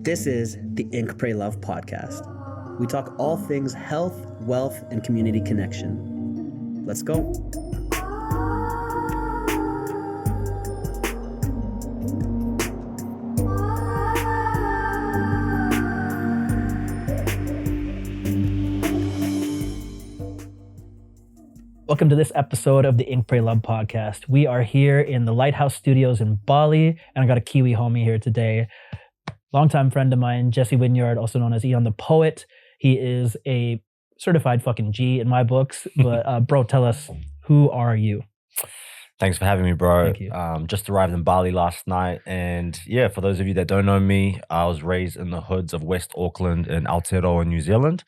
This is the Ink, Pray, Love podcast. We talk all things health, wealth, and community connection. Let's go. Welcome to this episode of the Ink, Pray, Love podcast. We are here in the LightHouse Studios in Bali, and I got a Kiwi homie here today. Longtime friend of mine, Jesse Wynyard, also known as Aeon The Poet. He is a certified fucking G in my books. But bro, tell us, who are you? Thanks for having me, bro. Thank you. Just arrived in Bali last night. And yeah, for those of you that don't know me, I was raised in the hoods of West Auckland in Aotearoa, New Zealand.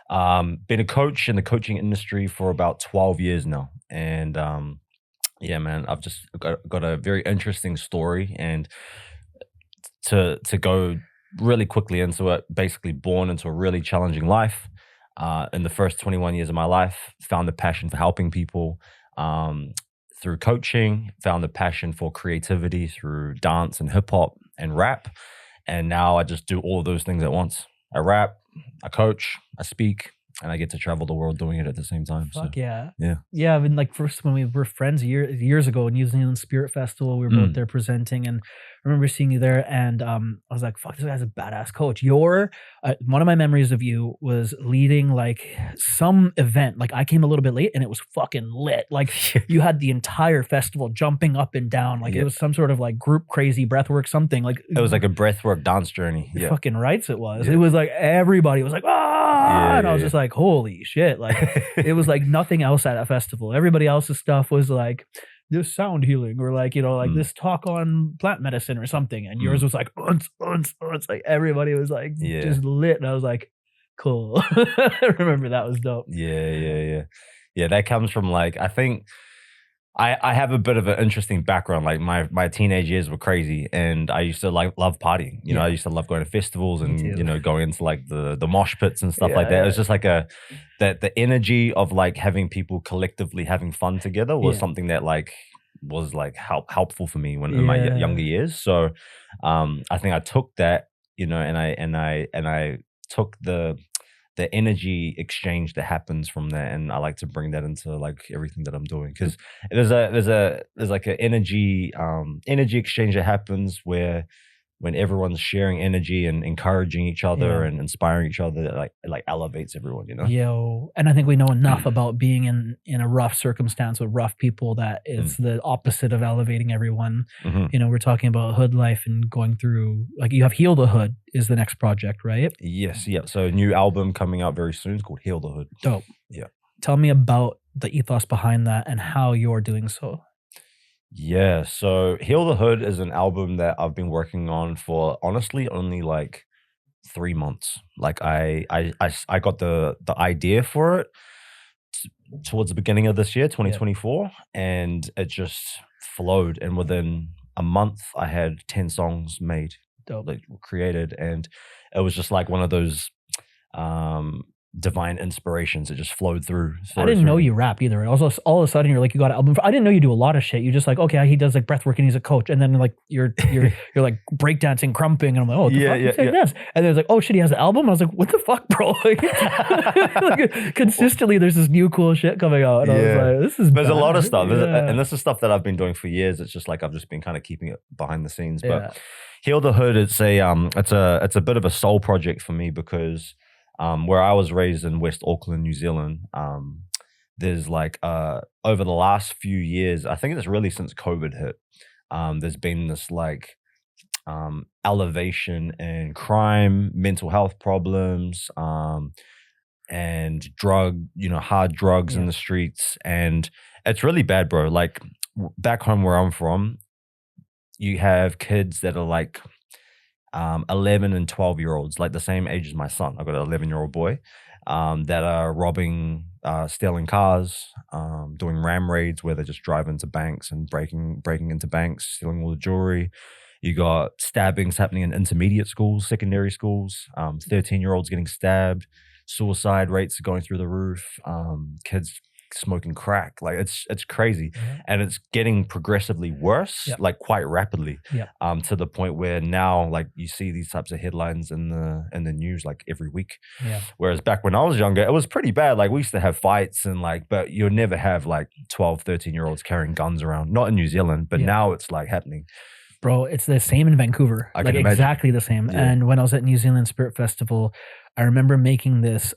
Been a coach in the coaching industry for about 12 years now. And yeah, man, I've just got a very interesting story. And to go really quickly into it, basically born into a really challenging life. In the first 21 years of my life, found a passion for helping people through coaching, found a passion for creativity through dance and hip hop and rap. And now I just do all of those things at once. I rap, I coach, I speak, and I get to travel the world doing it at the same time. Fuck so, yeah. Yeah. Yeah, I mean, like first when we were friends years ago in New Zealand Spirit Festival, we were both there presenting, and I remember seeing you there, and I was like, fuck, this guy's a badass coach. One of my memories of you was leading like some event. Like I came a little bit late and it was fucking lit. Like you had the entire festival jumping up and down. Like it was some sort of like group crazy breathwork something. Like it was like a breathwork dance journey. Yeah. Fucking rights it was. Yeah. It was like everybody was like, and I was just like, holy shit. Like it was like nothing else at a festival. Everybody else's stuff was like this sound healing or like, you know, like this talk on plant medicine or something. And yours was like, like everybody was like just lit. And I was like, cool. I remember that was dope. Yeah. That comes from like, I think I have a bit of an interesting background. Like my teenage years were crazy, and I used to like love partying. You know, I used to love going to festivals and you know going into like the mosh pits and stuff like that. It was just like the energy of like having people collectively having fun together was something that like was like helpful for me when in my younger years. So I think I took that, you know, and I took the energy exchange that happens from that, and I like to bring that into like everything that I'm doing, because there's like an energy exchange that happens where when everyone's sharing energy and encouraging each other and inspiring each other, that like elevates everyone, you know. And I think we know enough about being in a rough circumstance with rough people that it's the opposite of elevating everyone. You know, we're talking about hood life and going through, like you have Heal the Hood is the next project, right? Yes, yeah. So a new album coming out very soon. It's called Heal the Hood. Dope. Yeah. Tell me about the ethos behind that and how you're doing so. Yeah, so Heal the Hood is an album that I've been working on for honestly only like 3 months. Like I got the idea for it towards the beginning of this year, 2024, and it just flowed. And within a month, I had 10 songs made, like created, and it was just like one of those divine inspirations that just flowed through. I didn't know you rap either. Also, all of a sudden you're like, you got an album. I didn't know you do a lot of shit. You just like, okay, he does like breath work and he's a coach, and then like you're like breakdancing, crumping, and I'm like, oh, what the fuck? Yes. And then it's like, oh shit, he has an album. I was like, what the fuck, bro? Like, consistently, there's this new cool shit coming out, and I was like, this is. There's a lot of stuff, and this is stuff that I've been doing for years. It's just like I've just been kind of keeping it behind the scenes. But Heal the Hood, it's a bit of a soul project for me, because where I was raised in West Auckland, New Zealand, there's like over the last few years, I think it's really since COVID hit, there's been this like elevation in crime, mental health problems, and hard drugs in the streets, and it's really bad, bro. Like back home where I'm from, you have kids that are like 11 and 12-year-olds, like the same age as my son. I've got an 11-year-old boy that are robbing, stealing cars, doing ram raids where they just drive into banks and breaking into banks, stealing all the jewelry. You got stabbings happening in intermediate schools, secondary schools, 13-year-olds getting stabbed, suicide rates are going through the roof, kids smoking crack. Like it's crazy. And it's getting progressively worse, like quite rapidly. To the point where now like you see these types of headlines in the news like every week. Whereas back when I was younger, it was pretty bad. Like we used to have fights and like, but you'd never have like 12, 13-year-olds carrying guns around. Not in New Zealand, but now it's like happening. Bro, it's the same in Vancouver. I like can imagine. Exactly the same. And when I was at New Zealand Spirit Festival, I remember making this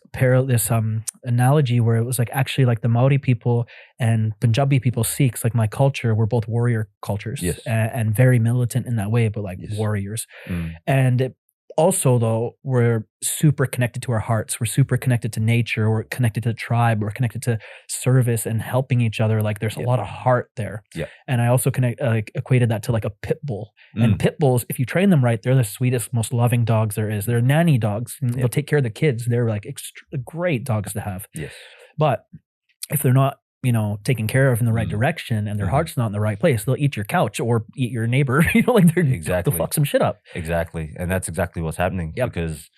analogy where it was like actually like the Maori people and Punjabi people, Sikhs, like my culture, were both warrior cultures and very militant in that way, but like warriors. And also though, we're super connected to our hearts. We're super connected to nature. We're connected to tribe. We're connected to service and helping each other. Like there's a lot of heart there. And I also equated that to like a pit bull. And pit bulls, if you train them right, they're the sweetest, most loving dogs there is. They're nanny dogs. And they'll take care of the kids. They're like great dogs to have. But if they're not, taken care of in the right direction and their heart's not in the right place, they'll eat your couch or eat your neighbor. Like they'll fuck some shit up. Exactly. And that's exactly what's happening because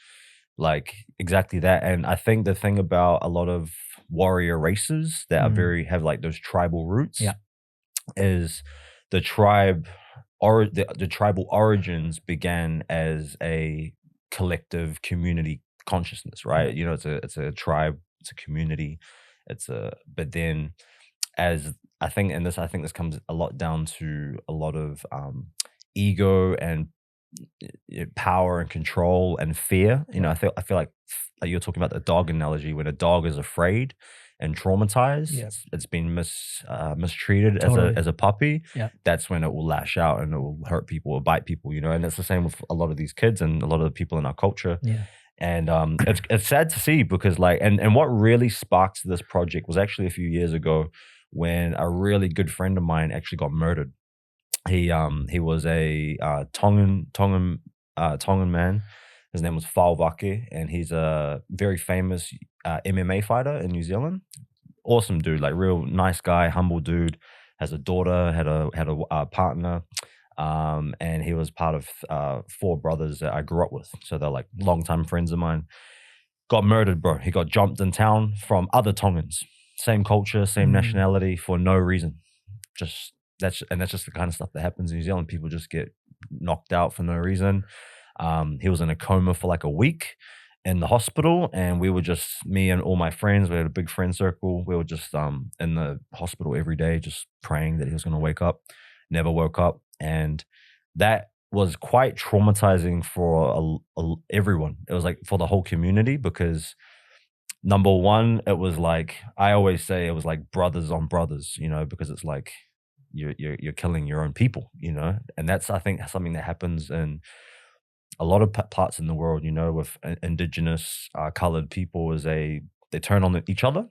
like exactly that. And I think the thing about a lot of warrior races that are have like those tribal roots is the tribe or the tribal origins began as a collective community consciousness, right? It's a tribe, it's a community. But then as I think this comes a lot down to a lot of ego and power and control and fear. I feel like you're talking about the dog analogy. When a dog is afraid and traumatized, it's been mistreated as a puppy. That's when it will lash out and it will hurt people or bite people. And it's the same with a lot of these kids and a lot of the people in our culture. And it's sad to see because like and what really sparked this project was actually a few years ago when a really good friend of mine actually got murdered. He was a Tongan man. His name was Falvake, and he's a very famous MMA fighter in New Zealand. Awesome dude, like real nice guy, humble dude. Has a daughter, had a partner. And he was part of 4 brothers that I grew up with. So they're like longtime friends of mine. Got murdered, bro. He got jumped in town from other Tongans. Same culture, same nationality for no reason. That's just the kind of stuff that happens in New Zealand. People just get knocked out for no reason. He was in a coma for like a week in the hospital, and we were just, me and all my friends, we had a big friend circle. We were just in the hospital every day, just praying that he was going to wake up. Never woke up. And that was quite traumatizing for everyone. It was like for the whole community because number one, it was like, I always say it was like brothers on brothers, because it's like you're killing your own people, and that's, I think, something that happens in a lot of parts in the world, with indigenous colored people is they turn on each other.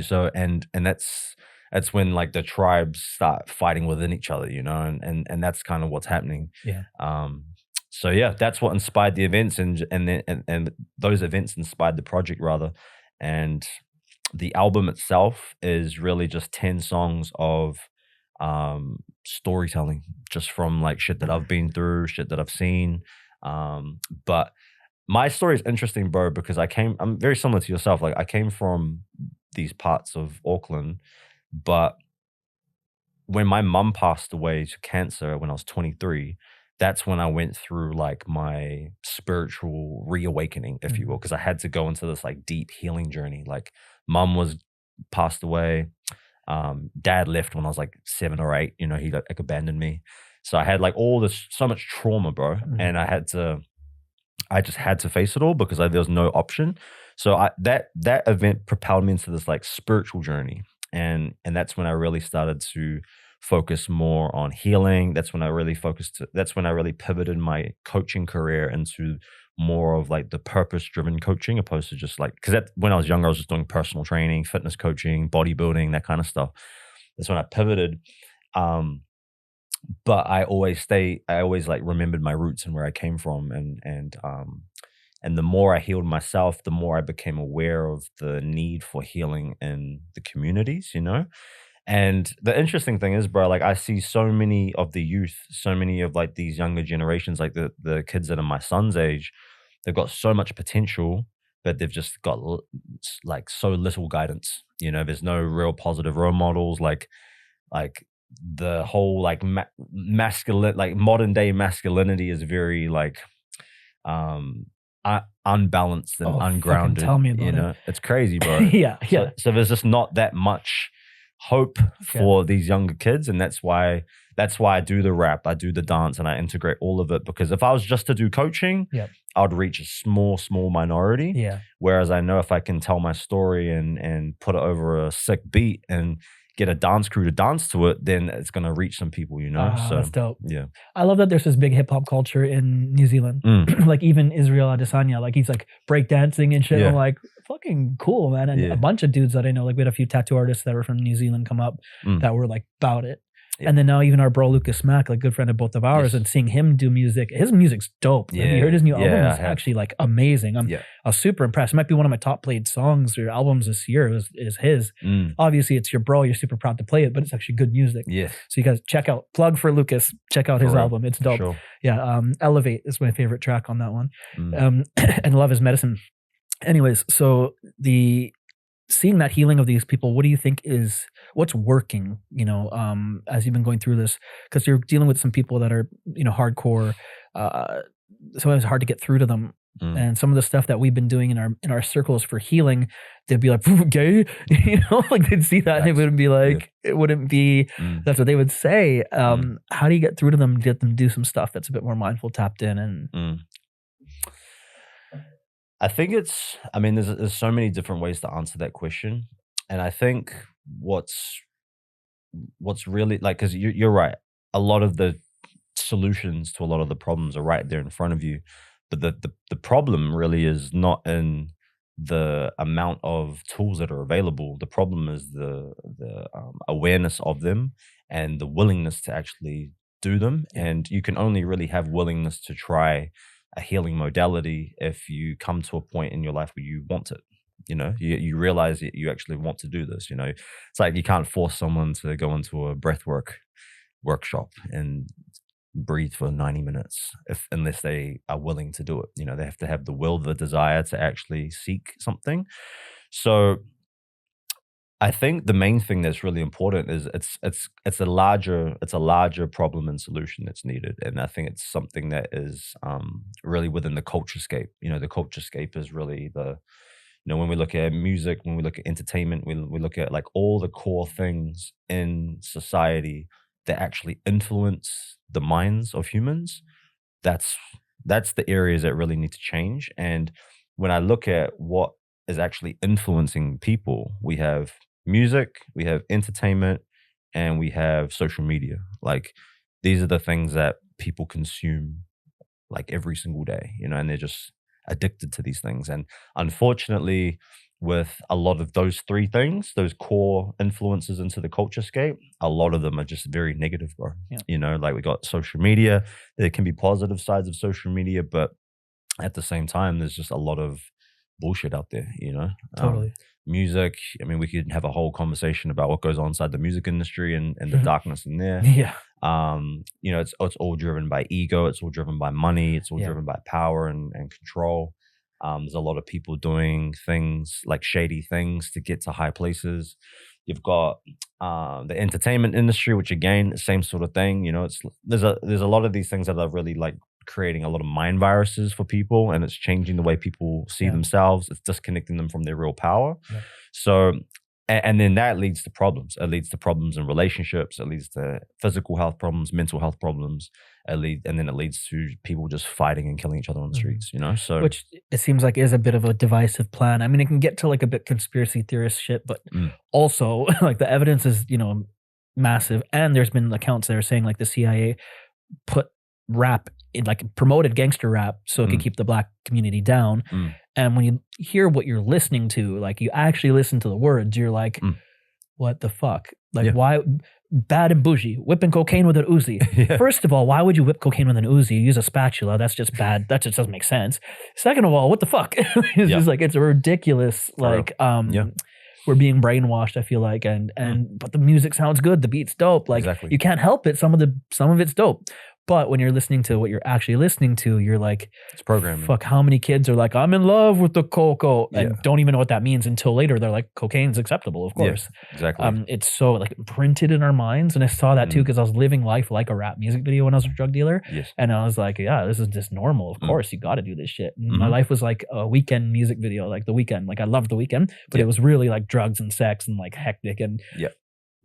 So, and that's when like the tribes start fighting within each other, and that's kind of what's happening. So yeah, that's what inspired the events, and those events inspired the project rather. And the album itself is really just 10 songs of storytelling, just from like shit that I've been through, shit that I've seen. But my story is interesting, bro, because I'm very similar to yourself. Like I came from these parts of Auckland. But when my mum passed away to cancer when I was 23, that's when I went through like my spiritual reawakening, if you will, because I had to go into this like deep healing journey. Like mum was passed away. Dad left when I was like 7 or 8, he like abandoned me. So I had like so much trauma, bro. And I just had to face it all because there was no option. So that event propelled me into this like spiritual journey. And that's when I really started to focus more on healing. That's when I really pivoted my coaching career into more of like the purpose-driven coaching, opposed to just like, because when I was younger, I was just doing personal training, fitness coaching, bodybuilding, that kind of stuff. That's when I pivoted. But I always like remembered my roots and where I came from. And the more I healed myself, the more I became aware of the need for healing in the communities, And the interesting thing is, bro, like I see so many of the youth, so many of like these younger generations, like the kids that are my son's age, they've got so much potential, but they've just got like so little guidance. You know, there's no real positive role models. Like the whole like masculine, like modern day masculinity is very like unbalanced and ungrounded. Tell me about you know, it's crazy, bro. Yeah. So there's just not that much hope for these younger kids, and that's why I do the rap, I do the dance, and I integrate all of it. Because if I was just to do coaching, I'd reach a small minority. Yeah. Whereas I know if I can tell my story and put it over a sick beat and get a dance crew to dance to it, then it's gonna reach some people, you know. So that's dope. Yeah. I love that there's this big hip hop culture in New Zealand. Like even Israel Adesanya, like he's like breakdancing and shit. I'm like, fucking cool, man. And a bunch of dudes that I know, like we had a few tattoo artists that were from New Zealand come up that were like about it. And then now even our bro Lucas Mack, like good friend of both of ours, and seeing him do music, his music's dope. Have you heard his new album? It's actually like amazing. I was super impressed. It might be one of my top played songs or albums this year is his. Obviously it's your bro, you're super proud to play it, but it's actually good music. Yeah. So you guys check out, plug for Lucas, check out his album. It's dope. Sure. Yeah. Elevate is my favorite track on that one. And Love is Medicine. Anyways, so seeing that healing of these people, what do you think is what's working, you know, as you've been going through this? Because you're dealing with some people that are, you know, hardcore. Sometimes it's hard to get through to them. And some of the stuff that we've been doing in our circles for healing, they'd be like, gay, you know, like they'd see that and it wouldn't be like, it wouldn't be, that's what they would say. How do you get through to them, get them to do some stuff that's a bit more mindful, tapped in and... I think there's so many different ways to answer that question. And I think what's really like, because you're right, a lot of the solutions to a lot of the problems are right there in front of you. But the problem really is not in the amount of tools that are available. The problem is the awareness of them and the willingness to actually do them. And you can only really have willingness to try a healing modality if you come to a point in your life where you want it. You know, you realize that you actually want to do this. You know, it's like you can't force someone to go into a breathwork workshop and breathe for 90 minutes unless they are willing to do it. You know, they have to have the will, the desire to actually seek something. So I think the main thing that's really important is it's a larger problem and solution that's needed, and I think it's something that is really within the culturescape. You know, the culturescape is really when we look at music, when we look at entertainment, we look at like all the core things in society that actually influence the minds of humans. That's the areas that really need to change. And when I look at what is actually influencing people, we have music, we have entertainment, and we have social media. Like these are the things that people consume like every single day, you know, and they're just addicted to these things. And unfortunately, with a lot of those three things, those core influences into the culturescape, a lot of them are just very negative, bro. You know, like we got social media. There can be positive sides of social media, but at the same time, there's just a lot of bullshit out there, you know. Totally. Music, I mean, we could have a whole conversation about what goes on inside the music industry and the darkness in there. Yeah. You know, it's all driven by ego, it's all driven by money, it's all driven by power and control. There's a lot of people doing things like shady things to get to high places. You've got the entertainment industry, which again, same sort of thing. You know, there's a lot of these things that are really like creating a lot of mind viruses for people, and it's changing the way people see themselves. It's disconnecting them from their real power. So, and then that leads to problems. It leads to problems in relationships. It leads to physical health problems, mental health problems. And then it leads to people just fighting and killing each other on the streets, you know? So, which it seems like is a bit of a divisive plan. I mean, it can get to like a bit conspiracy theorist shit, but also like the evidence is, you know, massive. And there's been accounts that are saying like the CIA put rap in, like promoted gangster rap so it could keep the black community down. And when you hear what you're listening to, like you actually listen to the words, you're like, what the fuck? Like why? Bad and bougie, whipping cocaine with an Uzi. First of all, why would you whip cocaine with an Uzi? You use a spatula. That's just bad. That just doesn't make sense. Second of all, what the fuck? It's just like, it's a ridiculous, like, we're being brainwashed, I feel like, and but the music sounds good. The beat's dope. Like you can't help it. Some of it's dope. But when you're listening to what you're actually listening to, you're like, it's programming. Fuck, how many kids are like, I'm in love with the cocoa, and don't even know what that means until later. They're like, cocaine's acceptable, of course. Yeah, exactly. It's so like imprinted in our minds, and I saw that too because I was living life like a rap music video when I was a drug dealer. Yes. And I was like, yeah, this is just normal. Of course, you got to do this shit. And my life was like a weekend music video, like The Weeknd. Like I loved The Weeknd, but it was really like drugs and sex and like hectic. And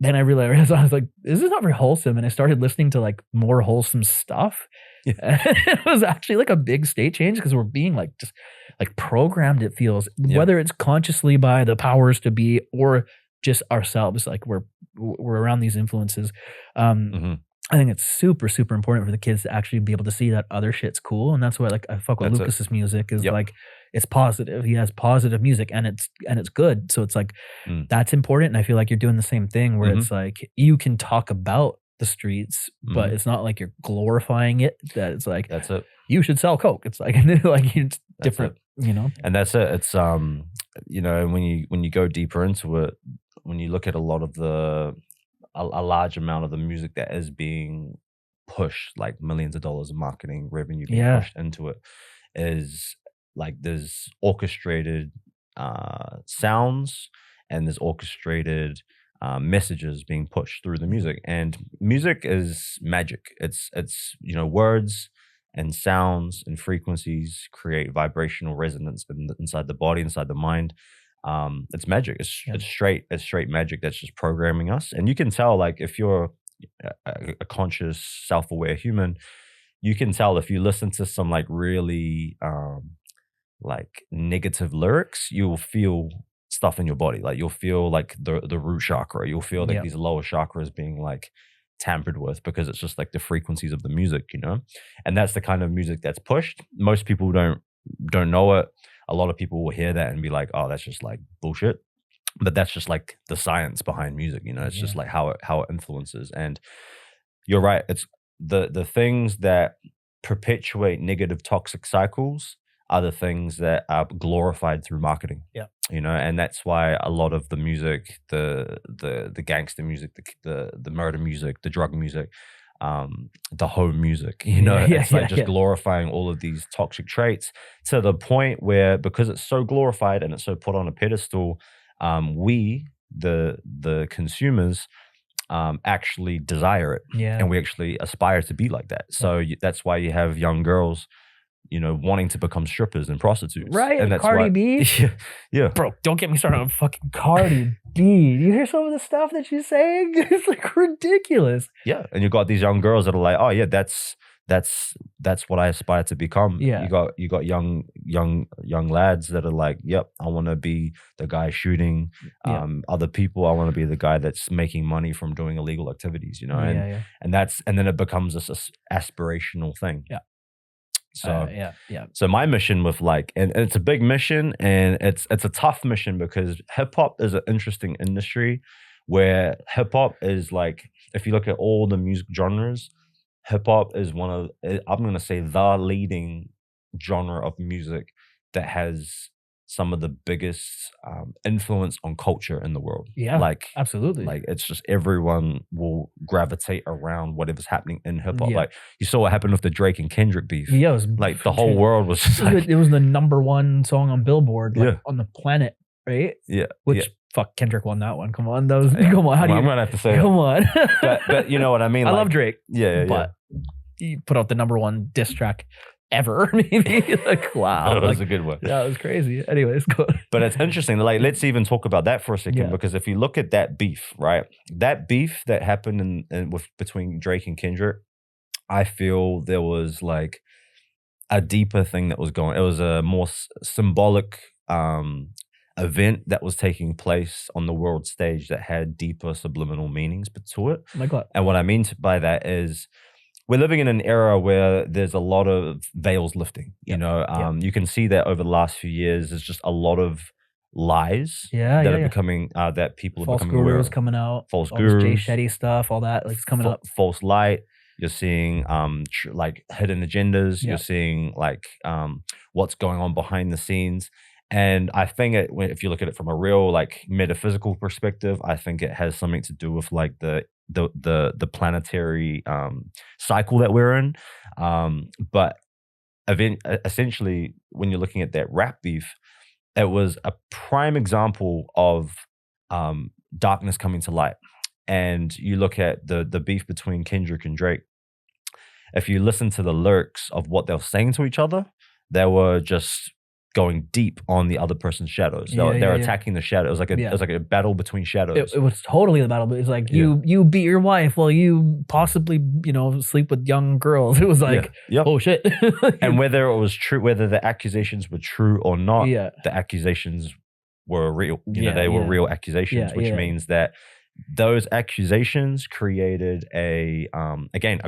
then I realized, I was like, this is not very wholesome. And I started listening to like more wholesome stuff. Yeah. It was actually like a big state change because we're being like just like programmed, it feels, whether it's consciously by the powers to be or just ourselves. Like we're around these influences. I think it's super, super important for the kids to actually be able to see that other shit's cool. And that's why like I fuck with Lucas's music is like, it's positive. He has positive music and it's good. So it's like, that's important. And I feel like you're doing the same thing where it's like, you can talk about the streets, but it's not like you're glorifying it. That it's like, that's it. You should sell coke. It's like, like it's different, you know? And that's it. It's, you know, when you go deeper into it, when you look at a lot of a large amount of the music that is being pushed, like millions of dollars of marketing revenue being pushed into it, is like there's orchestrated sounds and there's orchestrated messages being pushed through the music. And music is magic. It's you know, words and sounds and frequencies create vibrational resonance inside the body, inside the mind. It's magic. It's straight magic that's just programming us. And you can tell, like, if you're a conscious, self-aware human, you can tell if you listen to some like really like negative lyrics, you will feel stuff in your body. Like you'll feel like the root chakra. You'll feel like these lower chakras being like tampered with because it's just like the frequencies of the music, you know? And that's the kind of music that's pushed. Most people don't know it. A lot of people will hear that and be like, oh, that's just like bullshit. But that's just like the science behind music, you know? It's just like how it influences. And you're right. It's the things that perpetuate negative toxic cycles are the things that are glorified through marketing. Yeah. You know, and that's why a lot of the music, the gangster music, the murder music, the drug music, the home music, you know, it's like just glorifying all of these toxic traits to the point where, because it's so glorified and it's so put on a pedestal, we, the consumers, actually desire it. Yeah. And we actually aspire to be like that. So that's why you have young girls, you know, wanting to become strippers and prostitutes. Right. And that's Cardi B. Yeah. Bro, don't get me started on fucking Cardi B. You hear some of the stuff that she's saying? It's like ridiculous. Yeah. And you got these young girls that are like, oh yeah, that's what I aspire to become. Yeah. You got young lads that are like, yep, I want to be the guy shooting other people. I want to be the guy that's making money from doing illegal activities, you know? And then it becomes this aspirational thing. Yeah. So So my mission with like, and it's a big mission, and it's a tough mission because hip hop is an interesting industry where hip hop is like, if you look at all the music genres, hip hop is one of, I'm going to say, the leading genre of music that has some of the biggest influence on culture in the world. Yeah, like absolutely. Like it's just everyone will gravitate around whatever's happening in hip hop. Like you saw what happened with the Drake and Kendrick beef. Yeah, it was like the whole world was just like, it was the #1 song on Billboard on the planet, right? Yeah. Which fuck, Kendrick won that one. Come on, that was come on. How do you? I'm gonna have to say, come on. but you know what I mean. I love Drake. But he put out the #1 diss track ever, maybe. Like, wow, that was a good one. Yeah, it was crazy. Anyways, go. But it's interesting. Like, let's even talk about that for a second, because if you look at that beef, right, that beef that happened between Drake and Kendrick, I feel there was like a deeper thing that was going. It was a more symbolic event that was taking place on the world stage that had deeper subliminal meanings to it. Like what? And what I mean by that is, we're living in an era where there's a lot of veils lifting. You know, you can see that over the last few years, there's just a lot of lies that are becoming, that people are becoming aware of. False gurus coming out. False all gurus. Jay Shetty stuff, all that, like, it's coming up. False light. You're seeing like hidden agendas. You're seeing like what's going on behind the scenes. And I think if you look at it from a real like metaphysical perspective, I think it has something to do with like the planetary cycle that we're in. But essentially, when you're looking at that rap beef, it was a prime example of darkness coming to light. And you look at the beef between Kendrick and Drake. If you listen to the lyrics of what they were saying to each other, they were just going deep on the other person's shadows. They're attacking the shadow. It was like a battle between shadows. It was totally a battle. It's like you beat your wife while you possibly sleep with young girls. It was like oh shit. And whether it was true, whether the accusations were true or not, the accusations were real. They were real accusations, which means that those accusations created a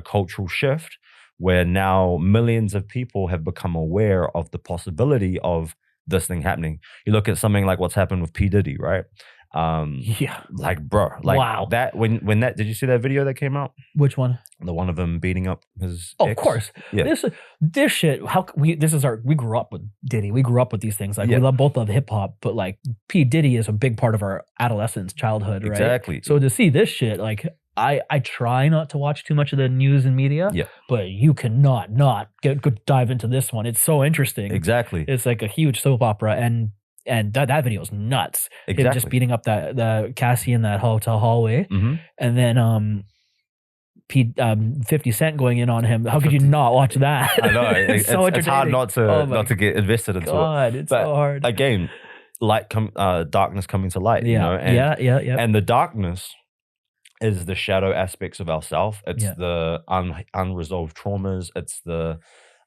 cultural shift where now millions of people have become aware of the possibility of this thing happening. You look at something like what's happened with P. Diddy, right? Like, bro, like wow. That when that, did you see that video that came out? Which one? The one of him beating up his ex? Of course. Yeah. This shit, we grew up with Diddy. We grew up with these things. Like we both love hip hop, but like P. Diddy is a big part of our adolescence, childhood, right? Exactly. So to see this shit, like I try not to watch too much of the news and media, but you cannot not dive into this one. It's so interesting. Exactly. It's like a huge soap opera, and that video is nuts. Exactly. Him just beating up the Cassie in that hotel hallway, and then 50 Cent going in on him. How could you not watch that? I know. It's hard not to get invested into it. It's so hard. Again, darkness coming to light. And and the darkness is the shadow aspects of ourself. It's the unresolved traumas. It's the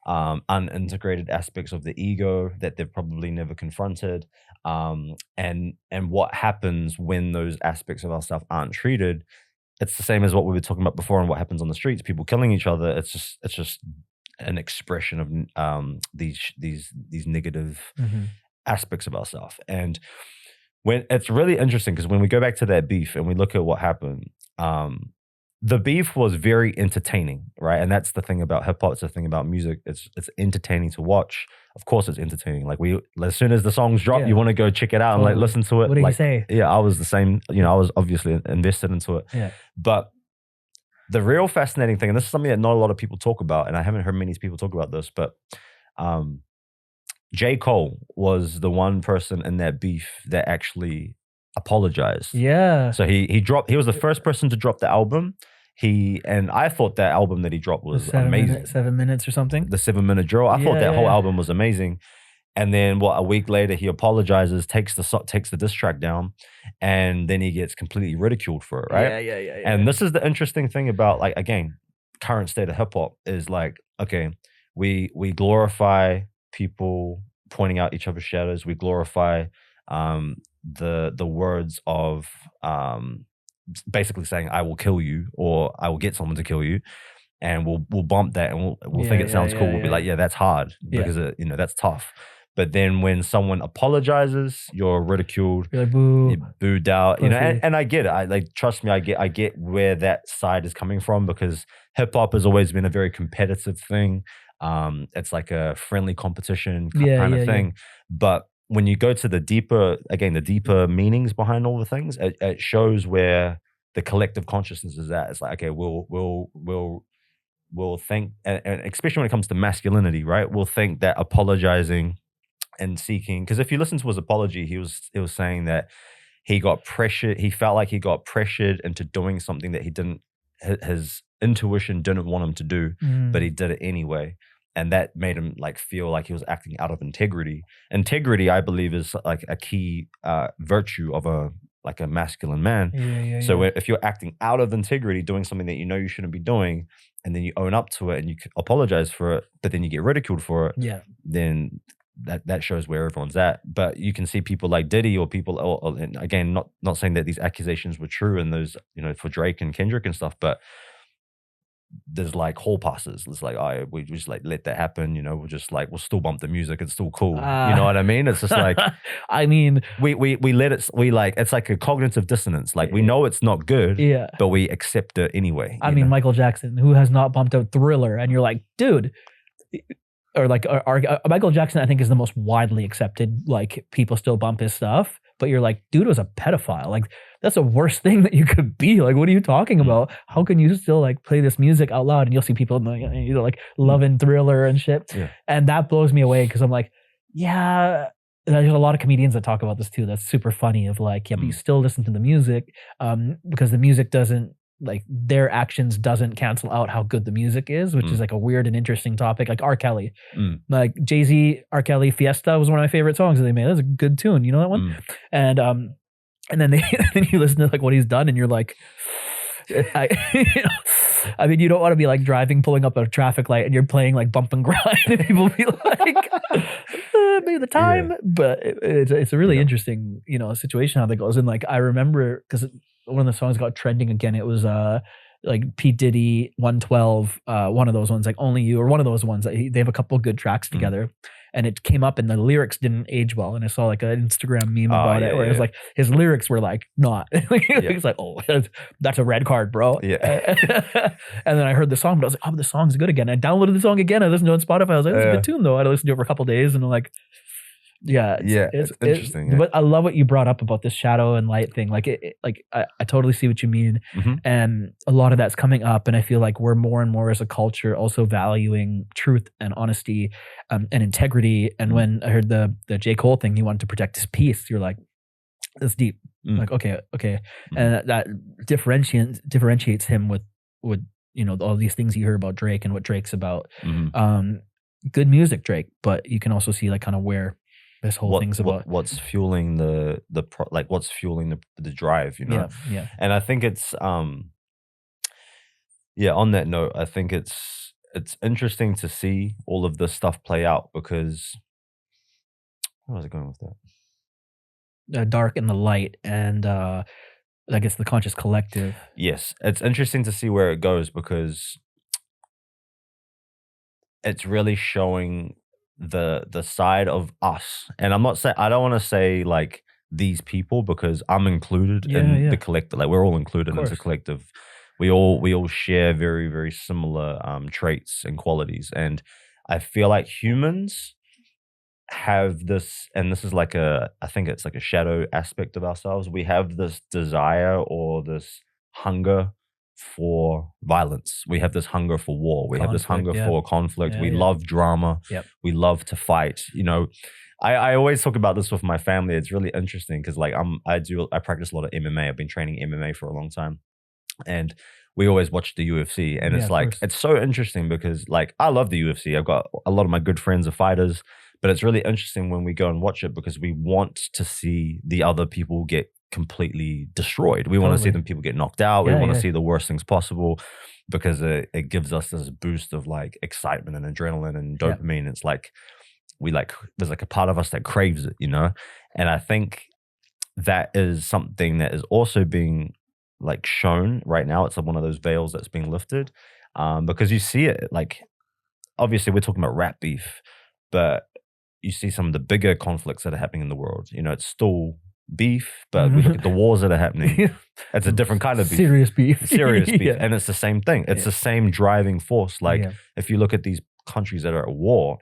unintegrated aspects of the ego that they've probably never confronted. And what happens when those aspects of ourself aren't treated? It's the same as what we were talking about before and what happens on the streets, people killing each other. It's just an expression of these negative aspects of ourselves. And when it's really interesting, because when we go back to that beef and we look at what happened, the beef was very entertaining, right? And that's the thing about hip hop. It's the thing about music. It's entertaining to watch. Of course, it's entertaining. Like as soon as the songs drop, you want to go check it out and like listen to it. What did he say? Yeah, I was the same. I was obviously invested into it. Yeah. But the real fascinating thing, and this is something that not a lot of people talk about, and I haven't heard many people talk about this, but J. Cole was the one person in that beef that actually apologized. Yeah. So he was the first person to drop the album. And I thought that album that he dropped was amazing. 7 minutes or something? The 7-minute drill. I thought that whole album was amazing. And then a week later he apologizes, takes the diss track down, and then he gets completely ridiculed for it, right? Yeah. And this is the interesting thing about, like, again, current state of hip hop is like, okay, we glorify people pointing out each other's shadows. We glorify the words of basically saying I will kill you or I will get someone to kill you, and we'll bump that and we'll think it sounds cool. We'll be like, yeah, that's hard because that's tough. But then when someone apologizes, you're ridiculed, you're like, boo, you're booed out, and I get it. Trust me, I get where that side is coming from, because hip hop has always been a very competitive thing. It's like a friendly competition kind of thing. But when you go to the deeper meanings behind all the things, it shows where the collective consciousness is at. It's like, okay, we'll think, and especially when it comes to masculinity, right? We'll think that apologizing and seeking, because if you listen to his apology, he was saying that he got pressured. He felt like he got pressured into doing something that his intuition didn't want him to do, but he did it anyway. And that made him like feel like he was acting out of integrity. Integrity, I believe, is like a key virtue of a masculine man. So if you're acting out of integrity, doing something that you know you shouldn't be doing, and then you own up to it and you apologize for it, but then you get ridiculed for it, then that shows where everyone's at. But you can see people like Diddy or people, and again, not saying that these accusations were true and those, for Drake and Kendrick and stuff, but there's like hall passes. It's like, oh, we just like let that happen, we'll still bump the music, it's still cool. You know what I mean? It's just like, I mean, we let it, it's like a cognitive dissonance. Like we know it's not good, but we accept it anyway. I mean, Michael Jackson, who has not bumped out Thriller, and you're like, dude, or like Michael Jackson, I think, is the most widely accepted. Like, people still bump his stuff, but you're like, dude was a pedophile. Like, that's the worst thing that you could be. Like, what are you talking about? How can you still like play this music out loud? And you'll see people like loving Thriller and shit. Yeah. And that blows me away because I'm like, yeah. There's a lot of comedians that talk about this too. That's super funny. Of like, yeah, but you still listen to the music, because the music doesn't, like, their actions doesn't cancel out how good the music is, which is like a weird and interesting topic. Like R. Kelly, like Jay-Z, R. Kelly, Fiesta was one of my favorite songs that they made. That was a good tune. You know that one? And then then you listen to like what he's done, and you're like, I mean, you don't want to be like driving, pulling up a traffic light, and you're playing like Bump and Grind, and people be like, maybe the time. But it's a really interesting, situation how that goes. And like, I remember, because one of the songs got trending again. It was like P. Diddy 112, one of those ones, like Only You, or one of those ones that they have a couple good tracks together. And it came up and the lyrics didn't age well. And I saw like an Instagram meme about it where it was like, his lyrics were like not. It's like, oh, that's a red card, bro. Yeah. And then I heard the song, but I was like, oh, the song's good again. I downloaded the song again. I listened to it on Spotify. I was like, that's a good tune though. I listened to it for a couple of days, and I'm like, it's interesting. But I love what you brought up about this shadow and light thing. Like, I totally see what you mean. And a lot of that's coming up. And I feel like we're more and more as a culture also valuing truth and honesty, and integrity. And when I heard the J. Cole thing, he wanted to protect his peace. You're like, that's deep. Like, okay. And that differentiates him with all these things you hear about Drake and what Drake's about. Good music, Drake, but you can also see like kind of where this whole thing's about. What's fueling what's fueling the drive, Yeah. And I think it's on that note, I think it's interesting to see all of this stuff play out, because where was I going with that? The dark and the light, and I guess the conscious collective. Yes, it's interesting to see where it goes, because it's really showing the side of us. And I'm not saying, I don't want to say like these people, because I'm included in the collective. Like, we're all included as a collective. We all share very, very similar traits and qualities. And I feel like humans have this, and this is like I think it's like a shadow aspect of ourselves. We have this desire or this hunger for violence. We have this hunger for war. We have this hunger for conflict. We love drama. We love to fight. I always talk about this with my family. It's really interesting because like I practice a lot of MMA. I've been training MMA for a long time, and we always watch the UFC. And it's like, it's so interesting because like I love the UFC. I've got a lot of my good friends are fighters, but it's really interesting when we go and watch it because we want to see the other people get completely destroyed. We want to see them people get knocked out. We want to see the worst things possible, because it gives us this boost of like excitement and adrenaline and dopamine. It's like there's like a part of us that craves it, and I think that is something that is also being like shown right now. It's one of those veils that's being lifted, because you see it. Like, obviously we're talking about rap beef, but you see some of the bigger conflicts that are happening in the world. It's still beef, but we look at the wars that are happening. It's a different kind of beef. Serious beef. And it's the same thing. It's the same driving force. Like, if you look at these countries that are at war,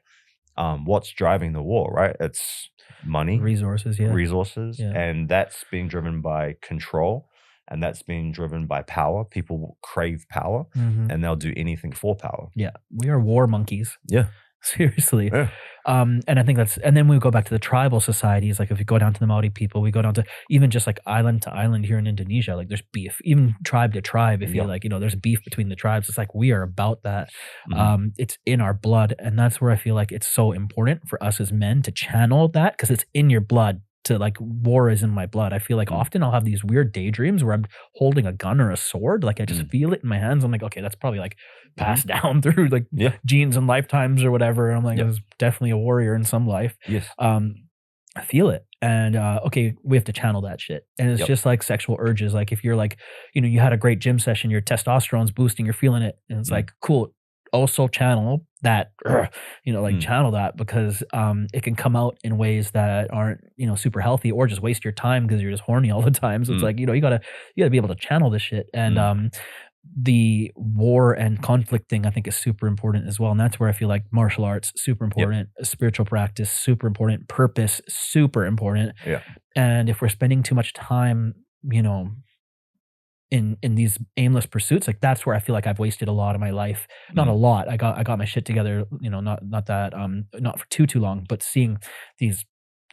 what's driving the war, right? It's money. Resources, and that's being driven by control, and that's being driven by power. People crave power, and they'll do anything for power. Yeah, we are war monkeys. Yeah. Seriously. And I think and then we go back to the tribal societies. Like, if we go down to the Maori people, we go down to even just like island to island here in Indonesia, like there's beef, even tribe to tribe. If you like, there's beef between the tribes. It's like, we are about that. It's in our blood. And that's where I feel like it's so important for us as men to channel that, because it's in your blood. To like, war is in my blood. I feel like often I'll have these weird daydreams where I'm holding a gun or a sword. Like, I just feel it in my hands. I'm like, okay, that's probably like passed down through like genes and lifetimes or whatever. And I'm like, I was definitely a warrior in some life. Yes. I feel it. And okay, we have to channel that shit. And it's just like sexual urges. Like, if you're like, you had a great gym session, your testosterone's boosting, you're feeling it. And it's like, cool. Also channel that, channel that, because it can come out in ways that aren't, super healthy, or just waste your time because you're just horny all the time. So it's like, you gotta be able to channel this shit. And the war and conflict thing I think is super important as well. And that's where I feel like martial arts, super important, spiritual practice, super important, purpose, super important. Yeah. And if we're spending too much time, you know, in these aimless pursuits, like that's where I feel like I've wasted a lot of my life. Not a lot. I got my shit together, you know, not that not for too long, but seeing these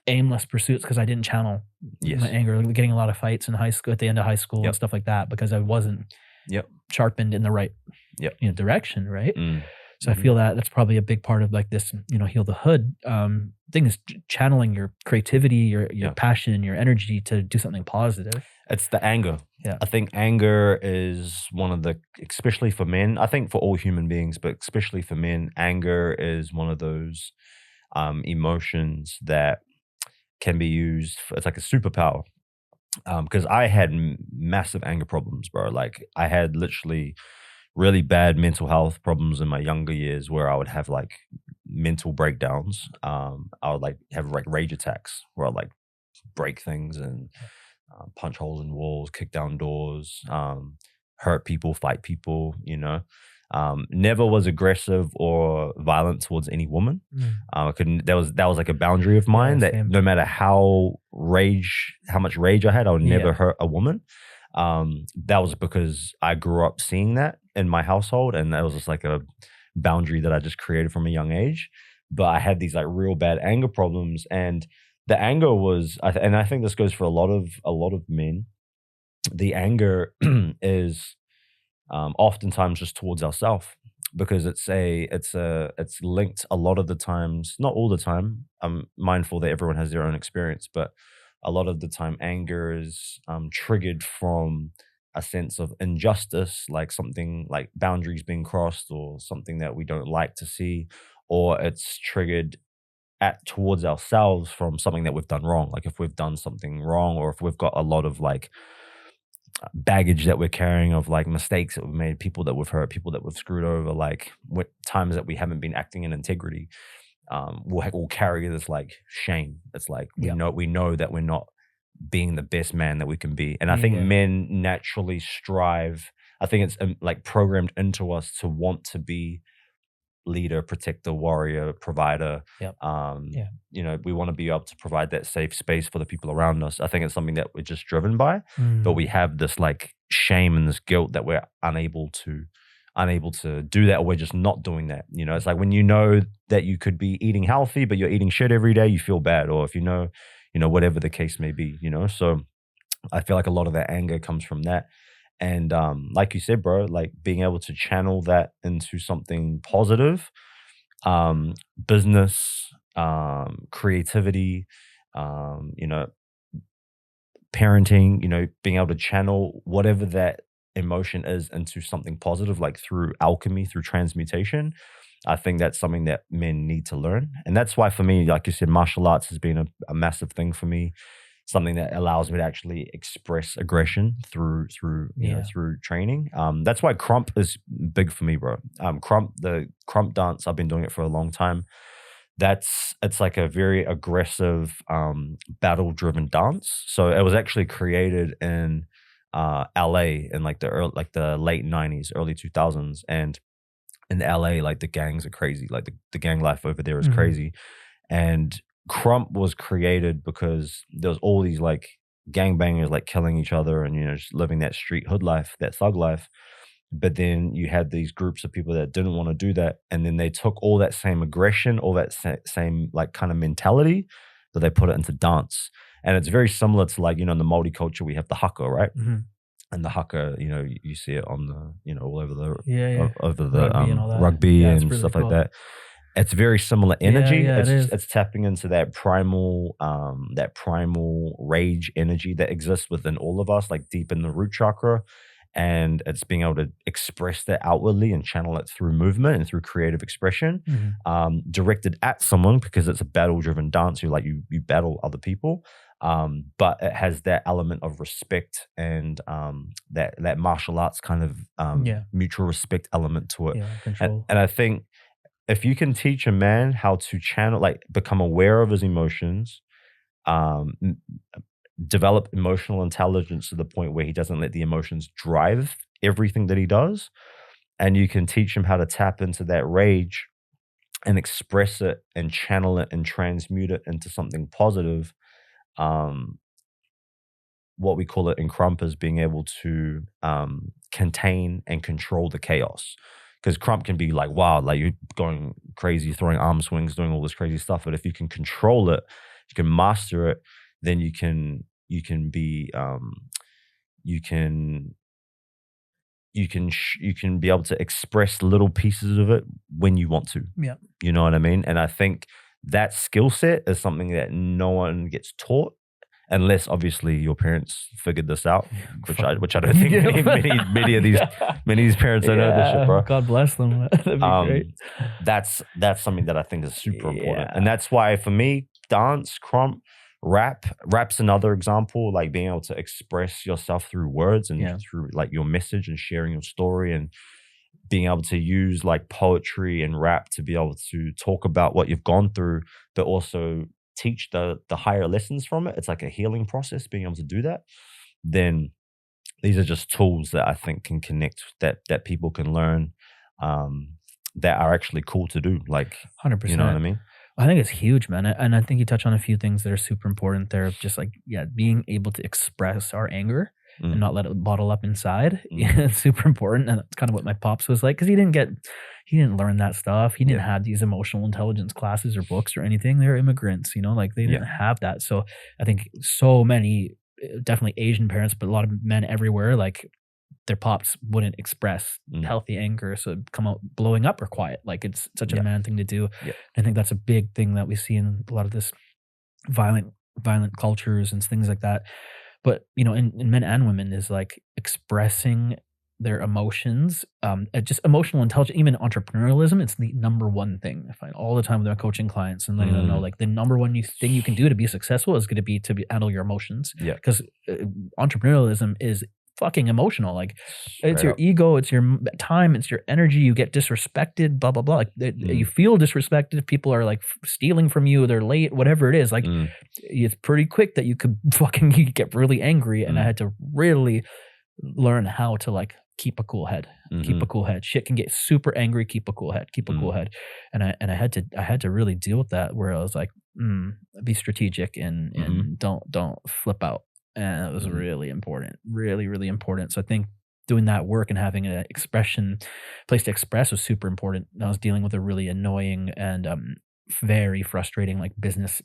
aimless pursuits because I didn't channel my anger, getting a lot of fights in high school at the end of high school and stuff like that because I wasn't sharpened in the right you know, direction, right? So I feel that that's probably a big part of like this, you know, heal the hood thing is channeling your creativity, your passion, your energy to do something positive. It's the anger. Yeah. I think anger is one of the, especially for men, I think for all human beings, but especially for men, anger is one of those emotions that can be used for, it's like a superpower. Because I had massive anger problems, bro. Like I had literally really bad mental health problems in my younger years where I would have like mental breakdowns. I would like have like rage attacks where I'd like break things and punch holes in walls, kick down doors, hurt people, fight people, you know. Never was aggressive or violent towards any woman. I couldn't. That was like a boundary of mine. That same. no matter how much rage I had, I would never hurt a woman. That was because I grew up seeing that in my household, and that was just like a boundary that I just created from a young age. But I had these like real bad anger problems, and the anger was, and I think this goes for a lot of men. The anger is oftentimes just towards ourselves because it's linked a lot of the times, not all the time. I'm mindful that everyone has their own experience, but a lot of the time, anger is triggered from a sense of injustice, like something like boundaries being crossed, or something that we don't like to see, or it's triggered towards ourselves from something that we've done wrong. Like if we've done something wrong, or if we've got a lot of like baggage that we're carrying of like mistakes that we've made, people that we've hurt, people that we've screwed over, like with times that we haven't been acting in integrity, we'll carry this like shame. It's like we know that we're not being the best man that we can be. And I think men naturally strive. I think it's like programmed into us to want to be leader, protector, warrior, provider. You know, we want to be able to provide that safe space for the people around us. I think it's something that we're just driven by, but we have this like shame and this guilt that we're unable to do that, or we're just not doing that. You know, it's like when you know that you could be eating healthy, but you're eating shit every day, you feel bad. Or if you know, whatever the case may be, you know. So I feel like a lot of that anger comes from that. And like you said, bro, like being able to channel that into something positive, business, creativity, you know, parenting, you know, being able to channel whatever that emotion is into something positive, like through alchemy, through transmutation. I think that's something that men need to learn. And that's why for me, like you said, martial arts has been a massive thing for me. Something that allows me to actually express aggression through you know, through training. That's why Krump is big for me, bro. The Krump dance, I've been doing it for a long time. It's like a very aggressive, battle driven dance. So it was actually created in LA in like the late 90s, early 2000s. And in LA, like the gangs are crazy. Like the gang life over there is crazy. And Krump was created because there was all these like gangbangers like killing each other and, you know, just living that street hood life, that thug life. But then you had these groups of people that didn't want to do that. And then they took all that same aggression, all that same like kind of mentality, that they put it into dance. And it's very similar to like, you know, in the Māori culture, we have the haka, right? And the haka, you know, you see it on the, you know, all over the over the Rugby and all that. rugby Yeah, it's and really stuff cool. like that. It's very similar energy. Yeah, it is. It's tapping into that primal rage energy that exists within all of us, like deep in the root chakra. And it's being able to express that outwardly and channel it through movement and through creative expression, directed at someone, because it's a battle-driven dance. You battle other people, but it has that element of respect and that martial arts kind of mutual respect element to it. Control. And I think if you can teach a man how to channel, like become aware of his emotions, develop emotional intelligence to the point where he doesn't let the emotions drive everything that he does, and you can teach him how to tap into that rage and express it and channel it and transmute it into something positive. What we call it in Crump is being able to contain and control the chaos. Because Crump can be like wild, like you're going crazy, throwing arm swings, doing all this crazy stuff. But if you can control it, you can master it, then you can be you can be able to express little pieces of it when you want to. Yeah. You know what I mean? And I think that skill set is something that no one gets taught, unless obviously your parents figured this out, which I don't think many of these parents don't know this shit, bro. God bless them. That'd be great. That's something that I think is super important, and that's why for me, dance, crump, rap's another example. Like being able to express yourself through words and through like your message and sharing your story, and being able to use like poetry and rap to be able to talk about what you've gone through, but also teach the higher lessons from it. It's like a healing process, being able to do that. Then these are just tools that I think can connect, that people can learn, that are actually cool to do. Like 100%. You know what I mean? I think it's huge, man. And I think you touch on a few things that are super important there. Just like, being able to express our anger and not let it bottle up inside. It's super important. And that's kind of what my pops was like, because he didn't learn that stuff. He didn't have these emotional intelligence classes or books or anything. They're immigrants, like they didn't have that. So I think so many, definitely Asian parents, but a lot of men everywhere, like their pops wouldn't express healthy anger, so it'd come out blowing up or quiet. Like it's such a man thing to do. I think that's a big thing that we see in a lot of this violent cultures and things like that. But in men and women is like expressing their emotions, just emotional intelligence, even entrepreneurialism. It's the number one thing I find all the time with my coaching clients, and letting them know like the number one thing you can do to be successful is going to be handle your emotions. Because entrepreneurialism is fucking emotional. Like it's your ego, it's your time, it's your energy. You get disrespected, blah blah blah. Like you feel disrespected if people are like stealing from you, they're late, whatever it is. Like it's pretty quick that you could get really angry. And I had to really learn how to like keep a cool head. Keep a cool head. Shit can get super angry. Keep a cool head. Keep a cool head. And I had to really deal with that, where I was like, be strategic and don't flip out. And it was really important, really, really important. So I think doing that work and having an place to express was super important. I was dealing with a really annoying and very frustrating like business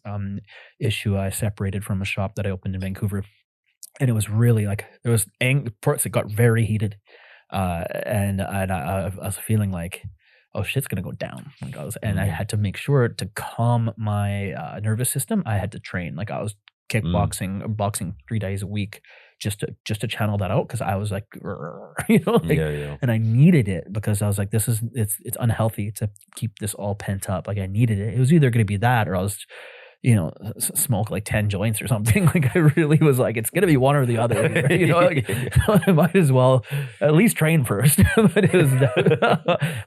issue. I separated from a shop that I opened in Vancouver, and it was really like there was parts that got very heated, and I was feeling like, oh, shit's gonna go down. Like and I had to make sure to calm my nervous system. I had to train. Like I was kickboxing or boxing 3 days a week just to channel that out, because I was like, and I needed it, because I was like, it's unhealthy to keep this all pent up. Like I needed it. It was either going to be that, or I was smoke like 10 joints or something. Like I really was like, it's going to be one or the other. I might as well at least train first. But it was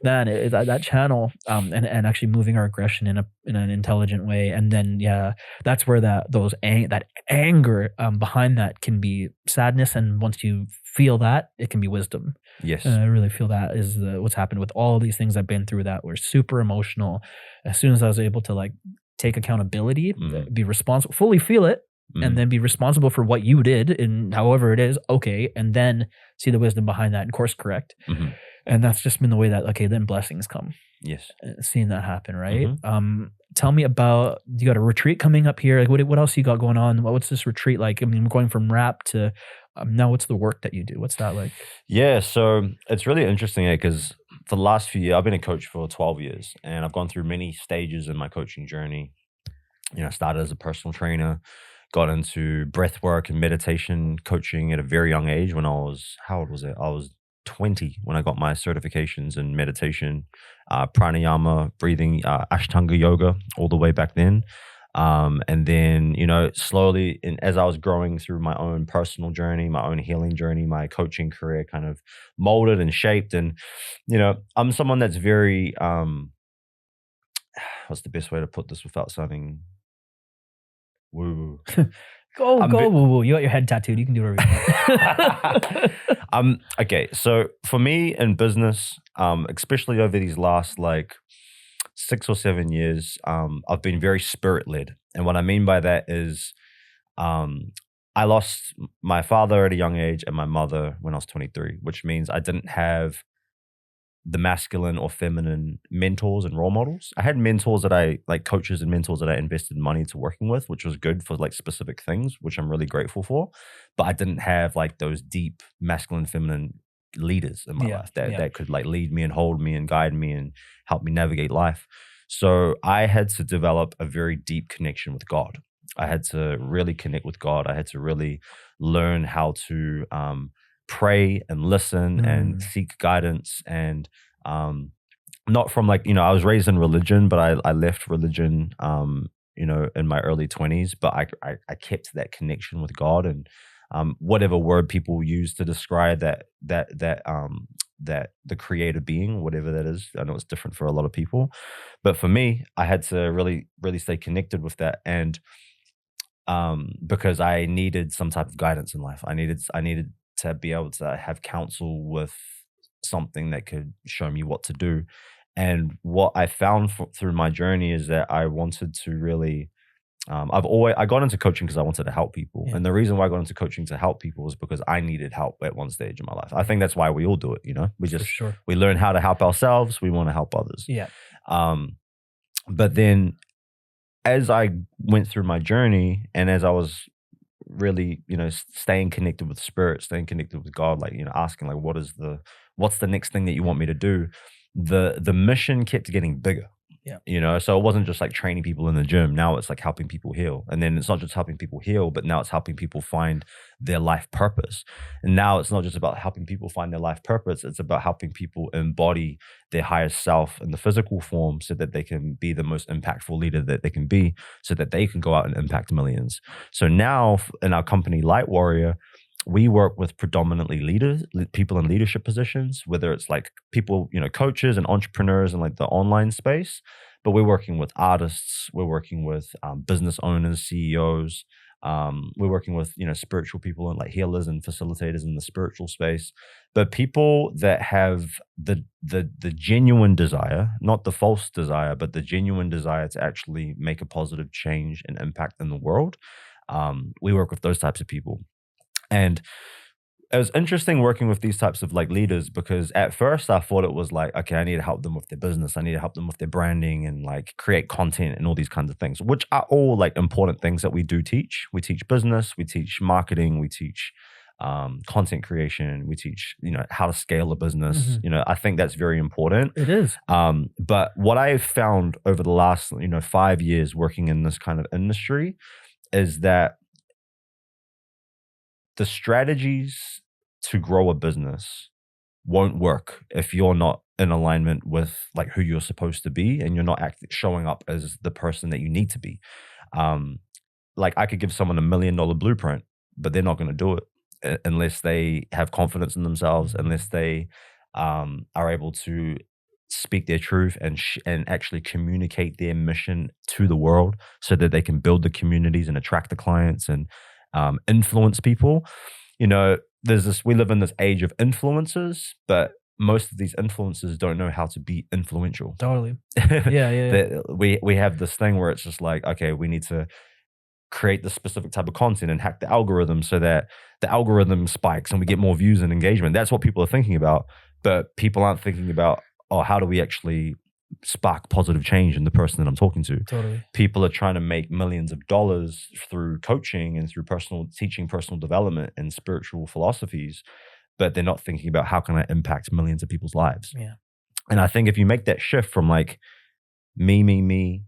that channel, and actually moving our aggression in an intelligent way. And then, that's where that anger behind that can be sadness. And once you feel that, it can be wisdom. Yes. I really feel that is what's happened with all these things I've been through that were super emotional. As soon as I was able to like take accountability, be responsible, fully feel it, and then be responsible for what you did and however it is, okay, and then see the wisdom behind that and course correct. And that's just been the way that, okay, then blessings come. Yes. Seeing that happen, right? Tell me about, you got a retreat coming up here. Like what else you got going on? What's this retreat like? I mean, we're going from rap to now what's the work that you do? What's that like? Yeah, so it's really interesting because for the last few years, I've been a coach for 12 years, and I've gone through many stages in my coaching journey. I started as a personal trainer, got into breath work and meditation coaching at a very young age. When I was, how old was it? I was 20 when I got my certifications in meditation, pranayama, breathing, Ashtanga yoga, all the way back then. And then, slowly, and as I was growing through my own personal journey, my own healing journey, my coaching career kind of molded and shaped. And, I'm someone that's very, what's the best way to put this without sounding woo? Go, woo woo. You got your head tattooed. You can do whatever you want. Okay, so for me in business, especially over these last like 6 or 7 years, I've been very spirit led, and what I mean by that is, um, I lost my father at a young age and my mother when I was 23, which means I didn't have the masculine or feminine mentors and role models. I had mentors that I like coaches and mentors that I invested money to working with, which was good for like specific things, which I'm really grateful for. But I didn't have like those deep masculine, feminine leaders in my life that could like lead me and hold me and guide me and help me navigate life. So I had to develop a very deep connection with God. I had to really connect with God. I had to really learn how to pray and listen and seek guidance and not from like, I was raised in religion, but I left religion in my early 20s, but I kept that connection with God and whatever word people use to describe that the creator being, whatever that is. I know it's different for a lot of people, but for me, I had to really really stay connected with that. And because I needed some type of guidance in life. I needed to be able to have counsel with something that could show me what to do. And what I found through my journey is that I wanted to really, I got into coaching because I wanted to help people. Yeah. And the reason why I got into coaching to help people is because I needed help at one stage in my life. I think that's why we all do it. We learn how to help ourselves. We want to help others. Yeah. But then as I went through my journey and as I was really, staying connected with spirit, staying connected with God, like, asking like, what's the next thing that you want me to do? The mission kept getting bigger. Yeah. So it wasn't just like training people in the gym. Now it's like helping people heal. And then it's not just helping people heal, but now it's helping people find their life purpose. And now it's not just about helping people find their life purpose. It's about helping people embody their highest self in the physical form so that they can be the most impactful leader that they can be, so that they can go out and impact millions. So now in our company, Light Warrior, we work with predominantly people in leadership positions, whether it's like people, coaches and entrepreneurs in like the online space, but we're working with artists, we're working with business owners, CEOs, we're working with, spiritual people and like healers and facilitators in the spiritual space, but people that have the genuine desire, not the false desire, but the genuine desire to actually make a positive change and impact in the world. We work with those types of people. And it was interesting working with these types of like leaders because at first I thought it was like, okay, I need to help them with their business. I need to help them with their branding and like create content and all these kinds of things, which are all like important things that we do teach. We teach business, we teach marketing, we teach content creation, we teach, how to scale a business. I think that's very important. It is. But what I've found over the last, 5 years working in this kind of industry is that the strategies to grow a business won't work if you're not in alignment with like who you're supposed to be and you're not showing up as the person that you need to be. Like I could give someone $1 million blueprint, but they're not going to do it unless they have confidence in themselves, unless they are able to speak their truth and actually communicate their mission to the world so that they can build the communities and attract the clients and influence people. We live in this age of influencers, but most of these influencers don't know how to be influential. Totally. Yeah. We have this thing where it's just like, okay, we need to create this specific type of content and hack the algorithm so that the algorithm spikes and we get more views and engagement. That's what people are thinking about, but people aren't thinking about, how do we actually spark positive change in the person that I'm talking to? Totally. People are trying to make millions of dollars through coaching and through teaching personal development and spiritual philosophies, but they're not thinking about how can I impact millions of people's lives. Yeah. And I think if you make that shift from like me,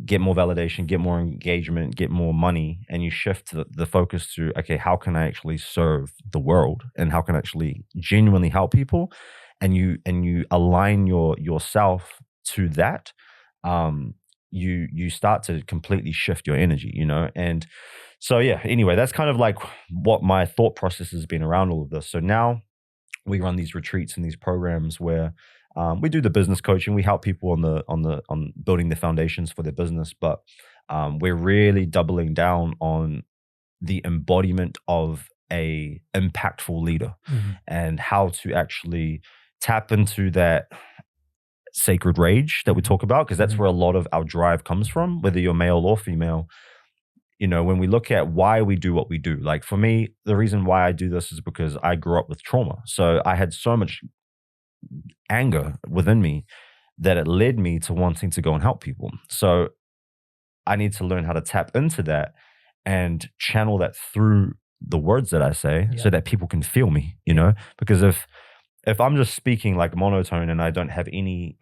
get more validation, get more engagement, get more money, and you shift the focus to, okay, how can I actually serve the world and how can I actually genuinely help people? And you align yourself to that, you start to completely shift your energy, And so yeah, anyway, that's kind of like what my thought process has been around all of this. So now we run these retreats and these programs where we do the business coaching. We help people on building the foundations for their business, but we're really doubling down on the embodiment of a impactful leader and how to actually tap into that sacred rage that we talk about, because that's where a lot of our drive comes from, whether you're male or female. You know, when we look at why we do what we do, like for me, the reason why I do this is because I grew up with trauma. So I had so much anger within me that it led me to wanting to go and help people. So I need to learn how to tap into that and channel that through the words that I say so that people can feel me, you know, because if I'm just speaking like monotone and I don't have any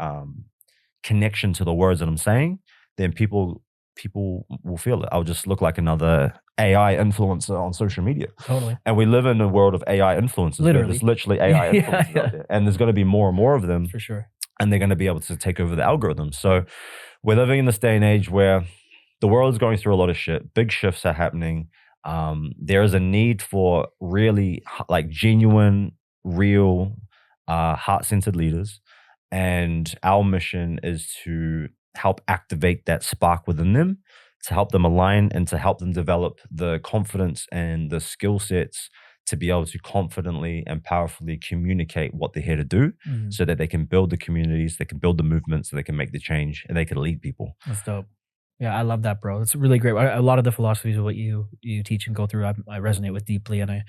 connection to the words that I'm saying, then people will feel it. I'll just look like another AI influencer on social media. Totally. And we live in a world of AI influencers. Literally. There's literally AI influencers out there. And there's going to be more and more of them. For sure. And they're going to be able to take over the algorithm. So we're living in this day and age where the world is going through a lot of shit. Big shifts are happening. There is a need for really like genuine, real, heart-centered leaders. And our mission is to help activate that spark within them, to help them align and to help them develop the confidence and the skill sets to be able to confidently and powerfully communicate what they're here to do so that they can build the communities, they can build the movements, so they can make the change and they can lead people. That's dope. Yeah, I love that, bro. It's really great. A lot of the philosophies of what you teach and go through, I resonate with deeply, and I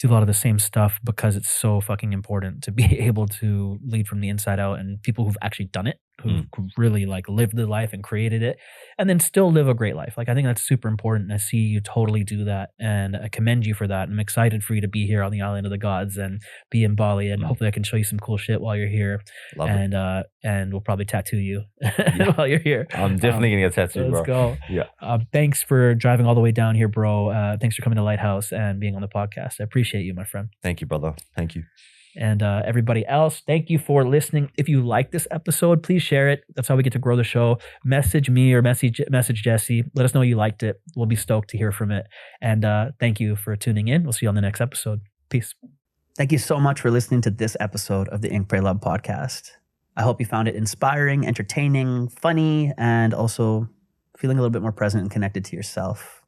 do a lot of the same stuff because it's so fucking important to be able to lead from the inside out, and people who've actually done it, who've really like lived the life and created it, and then still live a great life. Like I think that's super important. I see you totally do that, and I commend you for that. I'm excited for you to be here on the island of the gods and be in Bali, and hopefully I can show you some cool shit while you're here. Love it. And we'll probably tattoo you while you're here. I'm definitely gonna get a tattoo, bro. Let's go. Yeah. Thanks for driving all the way down here, bro. Thanks for coming to Lighthouse and being on the podcast. I appreciate you, my friend. Thank you, brother. Thank you. And everybody else, thank you for listening. If you like this episode, please share it. That's how we get to grow the show. Message me or message Jesse. Let us know you liked it. We'll be stoked to hear from it. And thank you for tuning in. We'll see you on the next episode. Peace. Thank you so much for listening to this episode of the Ink, Pray, Love podcast. I hope you found it inspiring, entertaining, funny, and also feeling a little bit more present and connected to yourself.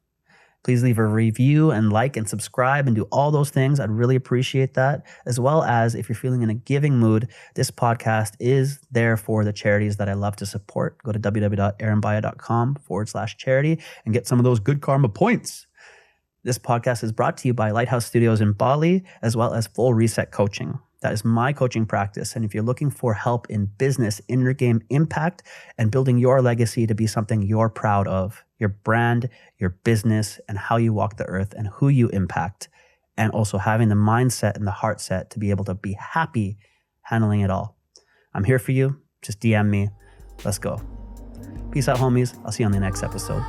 Please leave a review and like and subscribe and do all those things. I'd really appreciate that. As well as if you're feeling in a giving mood, this podcast is there for the charities that I love to support. Go to www.arenbaya.com/charity and get some of those good karma points. This podcast is brought to you by LightHouse Studios in Bali, as well as Full Reset Coaching. That is my coaching practice. And if you're looking for help in business, inner game impact, and building your legacy to be something you're proud of, your brand, your business, and how you walk the earth and who you impact, and also having the mindset and the heart set to be able to be happy handling it all. I'm here for you. Just DM me. Let's go. Peace out, homies. I'll see you on the next episode.